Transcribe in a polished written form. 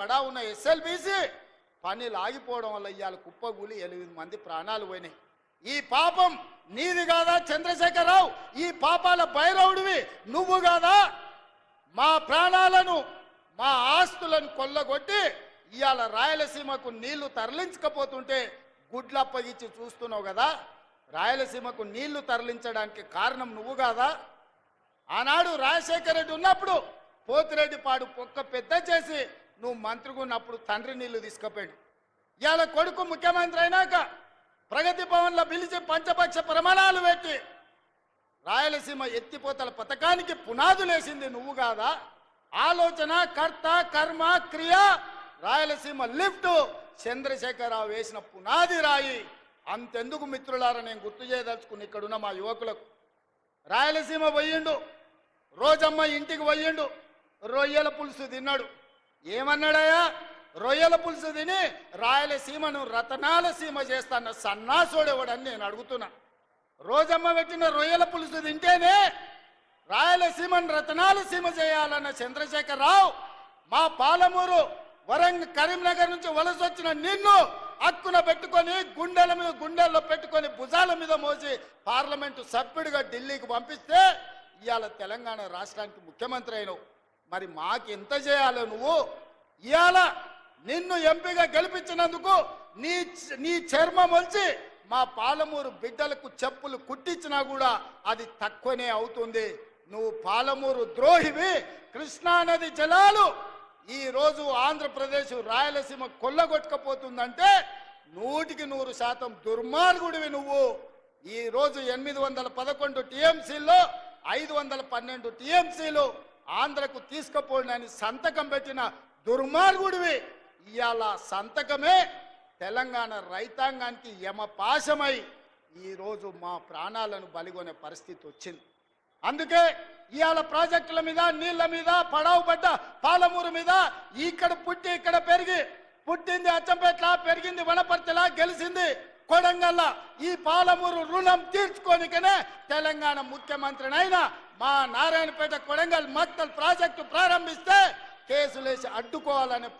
పడా ఉన్న ఎస్ఎల్బీసీ పనులు ఆగిపోవడం వల్ల ఇవాళ కుప్పగూలి 8 మంది ప్రాణాలు పోయినాయి. ఈ పాపం నీది కాదా చంద్రశేఖరరావు? ఈ పాపాల భైరవుడివి నువ్వు కాదా? మా ప్రాణాలను మా ఆస్తులను కొల్లగొట్టి ఇవాళ రాయలసీమకు నీళ్లు తరలించకపోతుంటే గుడ్లప్పగిచ్చి చూస్తున్నావు కదా. రాయలసీమకు నీళ్లు తరలించడానికి కారణం నువ్వు కాదా? ఆనాడు రాజశేఖర రెడ్డి ఉన్నప్పుడు పోతిరెడ్డి పాడు పొక్క పెద్ద చేసి నువ్వు మంత్రిగా ఉన్నప్పుడు తండ్రి నీళ్లు తీసుకుపోయాడు. ఇవాళ కొడుకు ముఖ్యమంత్రి అయినాక ప్రగతి భవన్లో పిలిచి పంచపక్ష ప్రమాణాలు పెట్టి రాయలసీమ ఎత్తిపోతల పథకానికి పునాదులేసింది నువ్వు కాదా? ఆలోచన కర్త కర్మ క్రియ రాయలసీమ లిఫ్ట్ చంద్రశేఖరరావు వేసిన పునాది రాయి. అంతెందుకు మిత్రులారా, నేను గుర్తు చేయదలుచుకుని ఇక్కడున్న మా యువకులకు, రాయలసీమ పోయిండు, రోజమ్మ ఇంటికి పోయిండు, రొయ్యల పులుసు తిన్నాడు. ఏమన్నాడయ్యా? రొయ్యల పులుసు తిని రాయలసీమను రతనాల సీమ చేస్తాన్న సన్నాసోడేవాడని నేను అడుగుతున్నా. రోజమ్మ పెట్టిన రొయ్యల పులుసు తింటేనే రాయలసీమను రతనాల సీమ చేయాలన్న చంద్రశేఖరరావు మా పాలమూరు కరీంనగర్ నుంచి వలస వచ్చిన నిన్ను హక్కున పెట్టుకొని గుండెల్లో పెట్టుకొని భుజాల మీద మోసి పార్లమెంటు సభ్యుడిగా ఢిల్లీకి పంపిస్తే ఇవాళ తెలంగాణ రాష్ట్రానికి ముఖ్యమంత్రి అయినావు. మరి మాకెంత చేయాలో నువ్వు? ఇవాళ నిన్ను ఎంపీగా గెలిపించినందుకు నీ చర్మం వచ్చి మా పాలమూరు బిడ్డలకు చెప్పులు కుట్టించినా కూడా అది తక్కువనే అవుతుంది. నువ్వు పాలమూరు ద్రోహివి. కృష్ణానది జలాలు ఈ రోజు ఆంధ్రప్రదేశ్ రాయలసీమ కొల్లగొట్టకపోతుందంటే 100% దుర్మార్గుడివి నువ్వు. ఈ రోజు 811 టీఎంసీల్లో 512 టీఎంసీలు ఆంధ్రకు తీసుకుపోయినని సంతకం పెట్టిన దుర్మార్గుడివి. ఇవాళ సంతకమే తెలంగాణ రైతాంగానికి యమపాశమై ఈరోజు మా ప్రాణాలను బలిగొనే పరిస్థితి వచ్చింది. అందుకే ఇవాళ ప్రాజెక్టుల మీద నీళ్ల మీద పడావు పడ్డ పాలమూరు మీద ఇక్కడ పుట్టి ఇక్కడ పెరిగి, పుట్టింది అచ్చంపేట్ల, పెరిగింది వనపర్తిలా, గెలిచింది కొడంగల్లా. ఈ పాలమూరు రుణం తీర్చుకోనికనే తెలంగాణ ముఖ్యమంత్రినైనా మా నారాయణపేట కొడంగల్ మక్తల్ ప్రాజెక్టు ప్రారంభిస్తే కేసులేసి అడ్డుకోవాలనే